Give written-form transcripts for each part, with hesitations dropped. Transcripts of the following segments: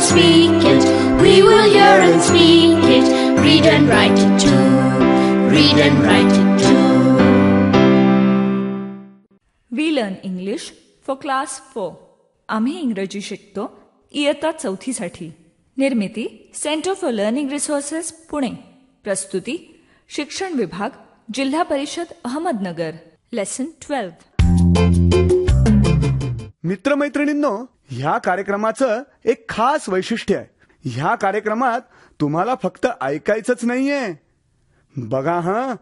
speak it. We will hear and speak it. Read and write it too. Read and write it too. We learn English for class 4. आम्ही इंग्रजी शिकतो इयत्ता 4साठी. निर्मिती centre for learning resources Pune. प्रस्तुती शिक्षण विभाग जिल्हा परिषद अहमदनगर. लेसन 12. मित्रमैत्रिणींनो, ह्या कार्यक्रमाचं एक खास वैशिष्ट्य आहे. ह्या कार्यक्रमात तुम्हाला फक्त ऐकायचंच नाहीये. बघा हां,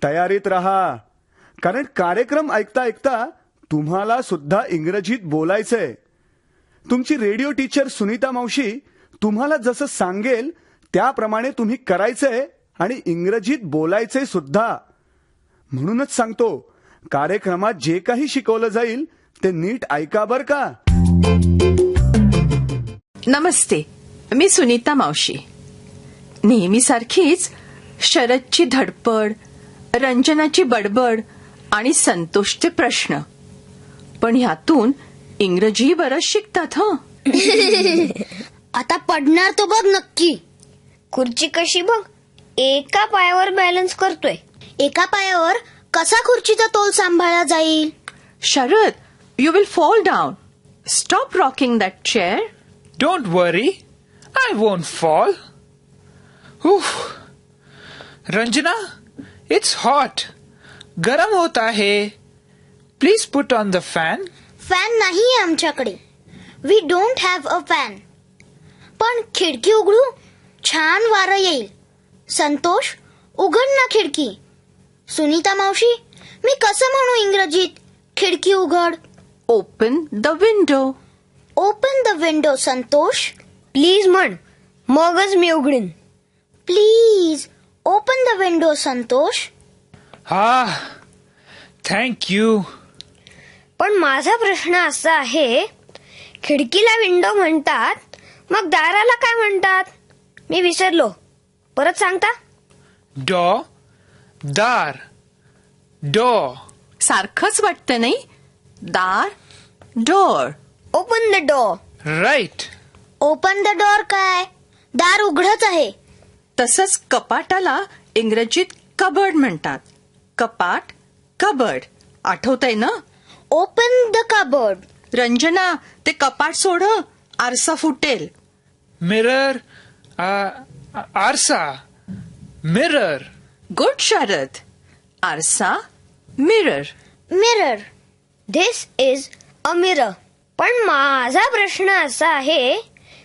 तयारीत राहा, कारण कार्यक्रम ऐकता ऐकता तुम्हाला सुद्धा इंग्रजीत बोलायचंय. तुमची रेडिओ टीचर सुनीता मावशी तुम्हाला जसं सांगेल त्याप्रमाणे तुम्ही करायचंय आणि इंग्रजीत बोलायचंय सुद्धा. म्हणूनच सांगतो, कार्यक्रमात जे काही शिकवलं जाईल ते नीट ऐका बर का. नमस्ते, मी सुनीता मावशी. नेहमीसारखीच शरदची धडपड, रंजनाची बडबड आणि संतोषचे प्रश्न. पण ह्यातून इंग्रजी बरंच शिकतात. आता पडणार तो बघ नक्की. खुर्ची कशी बघ, एका पायावर बॅलन्स करतोय. एका पायावर कसा खुर्चीचा तोल सांभाळला जाईल? Sharad, you will fall down. Stop rocking that chair. Don't worry, I won't fall. Oof. Ranjana, it's hot. गरम होता है. Please put on the fan. Fan नाही आमच्याकडे. We don't have a fan. पण खिडकी उघडू, छान वारं येईल. संतोष, उघड ना खिडकी. सुनीता मावशी, मी कसं म्हणू इंग्रजीत खिडकी उघड? Open the window. Open the window. Santosh, please म्हण, मगच मी उघडीन. Please open the window. Santosh. Ah, thank you. पण माझा प्रश्न असा आहे, खिडकीला विंडो म्हणतात, मग दाराला काय म्हणतात? मी विसरलो, परत सांगता? Door, दार, door. सारखंच वाटतं नाही? दार, door. Open the door. Right. Open the door काय? दार उघडच आहे. तसंच कपाटाला इंग्रजीत कबर्ड म्हणतात. कपाट, कबर्ड. आठवतंय ना? Open the cupboard. रंजना, ते कपाट सोड, आरसा फुटेल. Mirror, आरसा, mirror. गुड शरद. आरसा, mirror. Mirror. This is a mirror. पण माझा प्रश्न असा आहे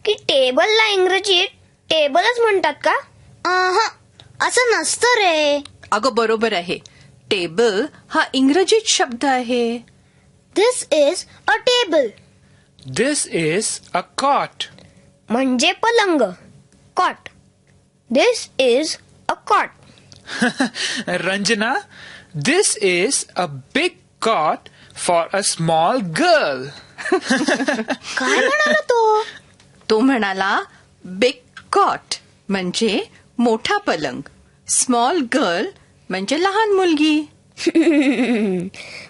की टेबलला इंग्रजीत टेबलच म्हणतात का? असं नसतं रे. अगं बरोबर आहे. टेबल हा इंग्रजीत शब्द आहे. This is a table. This is a cot. म्हणजे पलंग. Cot. This is a cot. Ranjana, this is a big cot for a small girl. काय म्हणाला तो? तो म्हणाला बिग कॉट म्हणजे मोठा पलंग. स्मॉल गर्ल म्हणजे लहान मुलगी.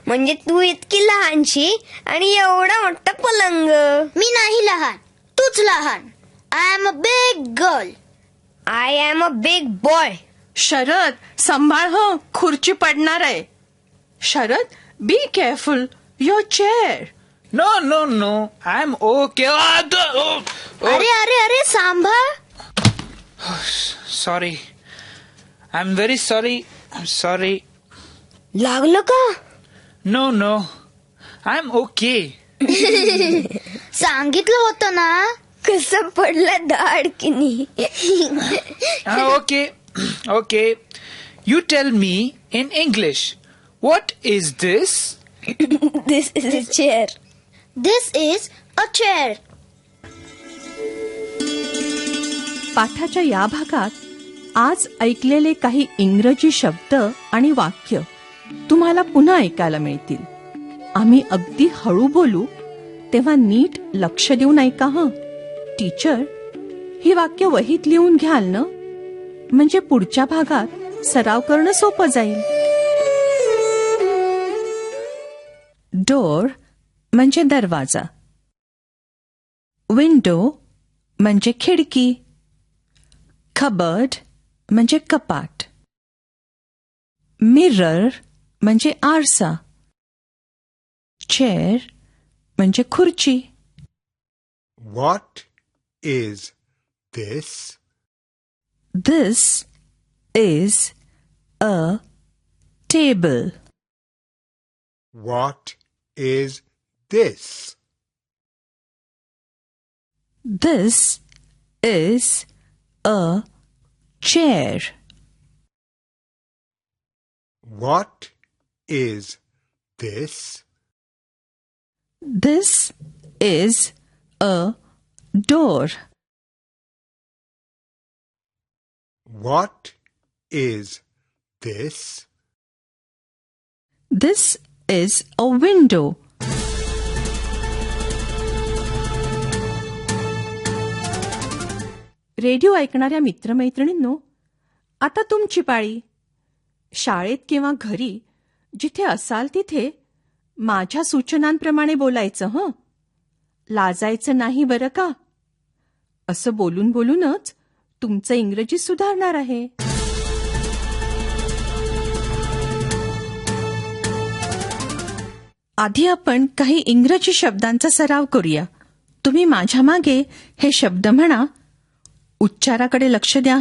म्हणजे तू इतकी लहानशी आणि एवढा मोठा पलंग. मी नाही लहान, तूच लहान. I am a big girl. I am a big boy. Sharad, सांभाळ हं, खुर्ची पडणार आहे. Sharad, be careful, your chair. No, no, no. I'm okay. अरे अरे अरे सांभाळ. Sorry. I'm very sorry. I'm sorry. लागलं का? No, no. I'm okay. सांगितलं होतं ना. कसं पडलं दाडकिनी. Okay. Okay. You tell me in English. What is this? This is a chair. This is a chair. पाठाच्या या भागात आज ऐकलेले काही इंग्रजी शब्द आणि वाक्य तुम्हाला पुन्हा ऐकायला मिळतील. आम्ही अगदी हळू बोलू तेव्हा नीट लक्ष देऊन ऐका हं. टीचर, ही वाक्य वहीत लिहून घ्याल ना, म्हणजे पुढच्या भागात सराव करणं सोपं जाईल. डोर म्हणजे दरवाजा. विंडो म्हणजे खिडकी. कबर्ड म्हणजे कपाट. मिरर म्हणजे आरसा. चेअर म्हणजे खुर्ची. What is this? This is a table. What is this? This is a chair. What is this? This is a door. What is this? This is a window. Radio ऐकणाऱ्या मित्रमैत्रिणींनो, आता तुमची पाळी. शाळेत किंवा घरी जिथे असाल तिथे माझ्या सूचनांप्रमाणे बोलायचं. लाजायचं नाही बरं का. असं बोलून बोलूनच तुमचं इंग्रजी सुधारणार आहे. आधी आपण काही इंग्रजी शब्दांचा सराव करूया. तुम्ही माझ्या मागे हे शब्द म्हणा. उच्चाराकडे लक्ष द्या.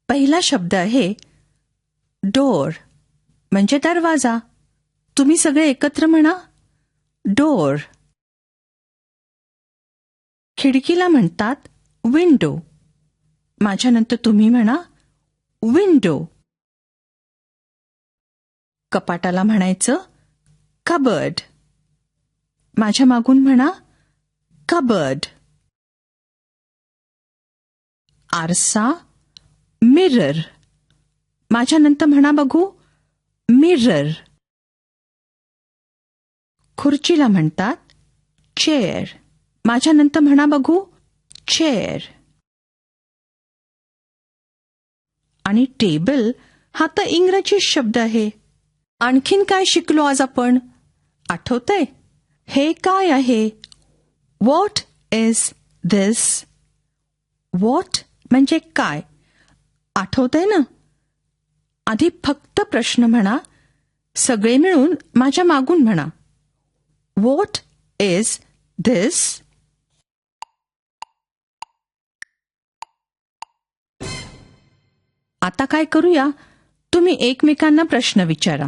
पहिला शब्द आहे डोर म्हणजे दरवाजा. तुम्ही सगळे एकत्र म्हणा डोर. खिडकीला म्हणतात विंडो. माझ्यानंतर तुम्ही म्हणा विंडो. कपाटाला म्हणायचं कबर्ड. माझ्या मागून म्हणा कबर्ड. आरसा मिरर. माझ्यानंतर म्हणा बघू मिरर. खुर्चीला म्हणतात चेअर. माझ्यानंतर म्हणा बघू चेअर. आणि टेबल हा तर इंग्रजी शब्द आहे. आणखीन काय शिकलो आज आपण आठवतंय? हे काय आहे? What is this? व्हॉट म्हणजे काय आठवतंय ना? आधी फक्त प्रश्न म्हणा. सगळे मिळून माझ्या मागून म्हणा व्हॉट इज दिस? आता काय करूया? तुम्ही एकमेकांना प्रश्न विचारा.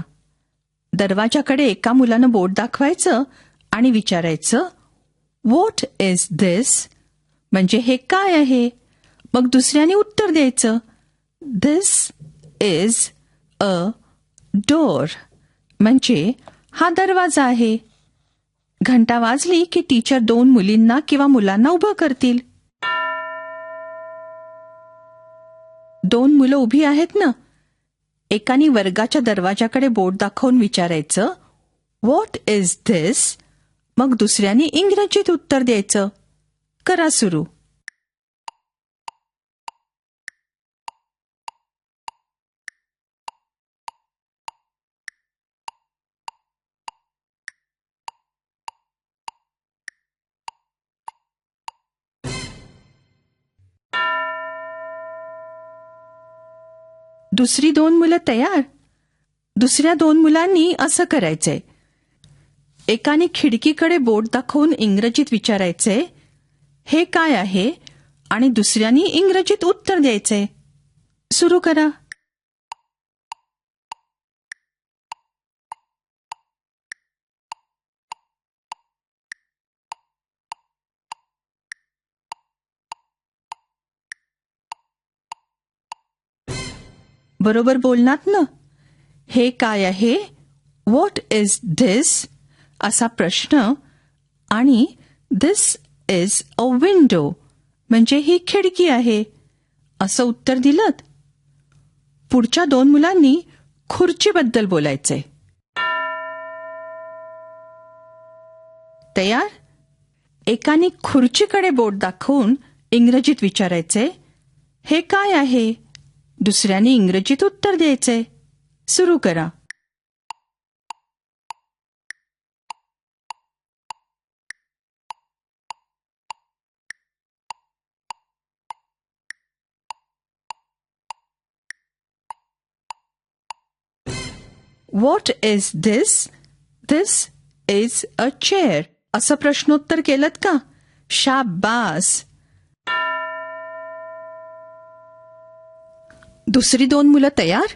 दरवाजाकडे एका मुलानं बोट दाखवायचं आणि विचारायचं व्हॉट इज दिस? म्हणजे हे काय आहे? मग दुसऱ्याने उत्तर द्यायचं दिस इज अ डोर. म्हणजे हा दरवाजा आहे. घंटा वाजली की टीचर दोन मुलींना किंवा मुलांना उभं करतील. दोन मुलं उभी आहेत ना. एकाने वर्गाच्या दरवाजाकडे बोट दाखवून विचारायचं व्हॉट इज दिस? मग दुसऱ्याने इंग्रजीत उत्तर द्यायचं. करा सुरू. दुसरी दोन मुलं तयार. दुसऱ्या दोन मुलांनी असं करायचंय. एकाने खिडकीकडे बोट दाखवून इंग्रजीत विचारायचंय हे काय आहे? आणि दुसऱ्याने इंग्रजीत उत्तर द्यायचंय. सुरू करा. बरोबर बोललात ना? हे काय आहे? व्हॉट इज दिस? असा प्रश्न आणि दिस इज अ विंडो म्हणजे ही खिडकी आहे असं उत्तर दिलं. पुढच्या दोन मुलांनी खुर्चीबद्दल बोलायचंय. तयार? एकाने खुर्चीकडे बोट दाखवून इंग्रजीत विचारायचंय हे काय आहे? दुसऱ्याने इंग्रजीत उत्तर द्यायचंय. सुरू करा. What is this? This is a chair. असं प्रश्नोत्तर केलं का? शाबास. दुसरी 2 मुलं तयार?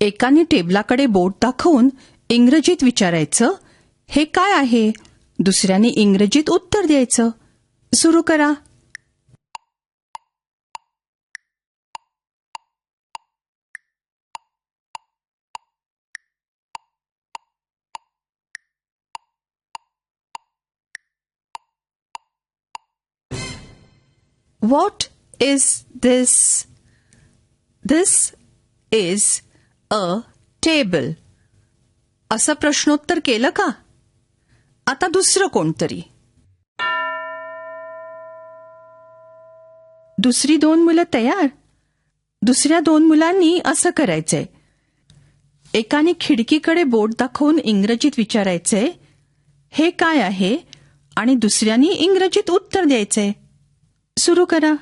एकाने टेबलाकडे बोट दाखवून इंग्रजीत विचारायचं, हे काय आहे? दुसऱ्याने इंग्रजीत उत्तर द्यायचं. सुरू करा. What is this? This is a table. असं प्रश्नोत्तर केलं का? आता दुसरं कोणतरी. दुसरी 2 मुलं तयार? दुसऱ्या 2 मुलांनी असं करायचंय. एकाने खिडकीकडे बोट दाखवून इंग्रजीत विचारायचंय, हे काय आहे? आणि दुसऱ्याने इंग्रजीत उत्तर द्यायचंय. सुरू करा.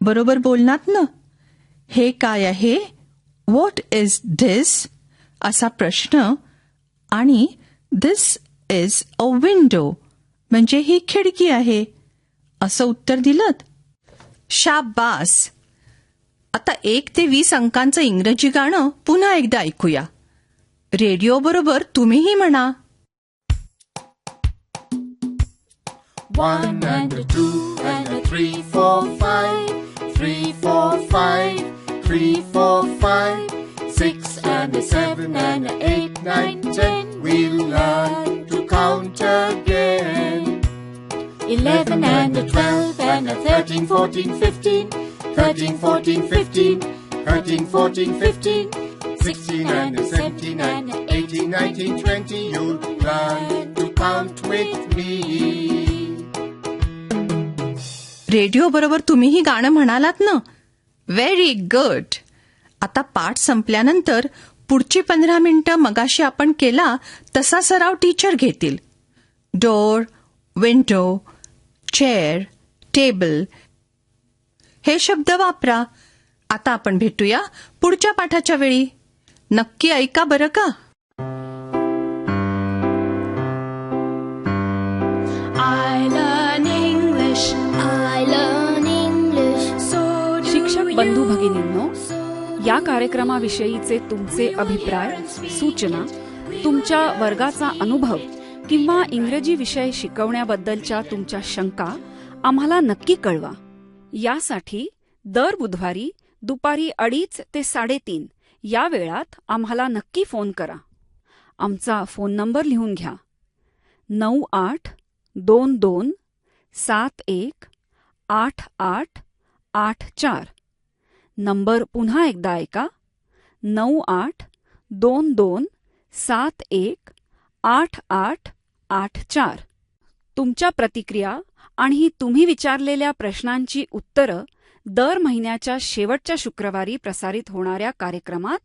बरोबर बोलणार ना? हे काय आहे? What is this? असा प्रश्न. आणि दिस इज अ विंडो म्हणजे ही खिडकी आहे असं उत्तर दिलं. शाबास. आता 1 ते 20 अंकांचं इंग्रजी गाणं पुन्हा एकदा ऐकूया. रेडिओ बरोबर तुम्हीही म्हणा. 1 and a 2 and a 3, 4, 5. 3, 4, 5. 3, 4, 5. 6 and a 7 and a 8, 9, 10. We'll learn to count again. 11 and a 12 and a 13, 14, 15. 13, 14, 15. 13, 14, 15. 16 and a 17 and a 18, 19, 20. You'll learn to count with me. Radio बरोबर तुम्हीही गाणं म्हणालात ना? Very good. आता पाठ संपल्यानंतर पुढची 15 मिनिटं मगाशी आपण केला तसा सराव टीचर घेतील. डोर, विंडो, चेअर, टेबल हे शब्द वापरा. आता आपण भेटूया पुढच्या पाठाच्या वेळी. नक्की ऐका बरं का. I learn English. I learn English. So do शिक्षक बंधू you. भगिनींनो, या कार्यक्रमाविषयीचे तुमचे अभिप्राय, सूचना, तुमच्या वर्गाचा अनुभव किंवा इंग्रजी विषय शिकवण्याबद्दलच्या तुमच्या शंका आम्हाला नक्की कळवा. यासाठी दर बुधवारी दुपारी 2:30 ते 3:30 या वेळात आम्हाला नक्की फोन करा. आमचा फोन नंबर लिहून घ्या. 9822718884. नंबर पुन्हा एकदा ऐका. 9822718884. तुमच्या प्रतिक्रिया आणि तुम्ही विचारलेल्या प्रश्नांची उत्तरं दर महिन्याच्या शेवटच्या शुक्रवारी प्रसारित होणाऱ्या कार्यक्रमात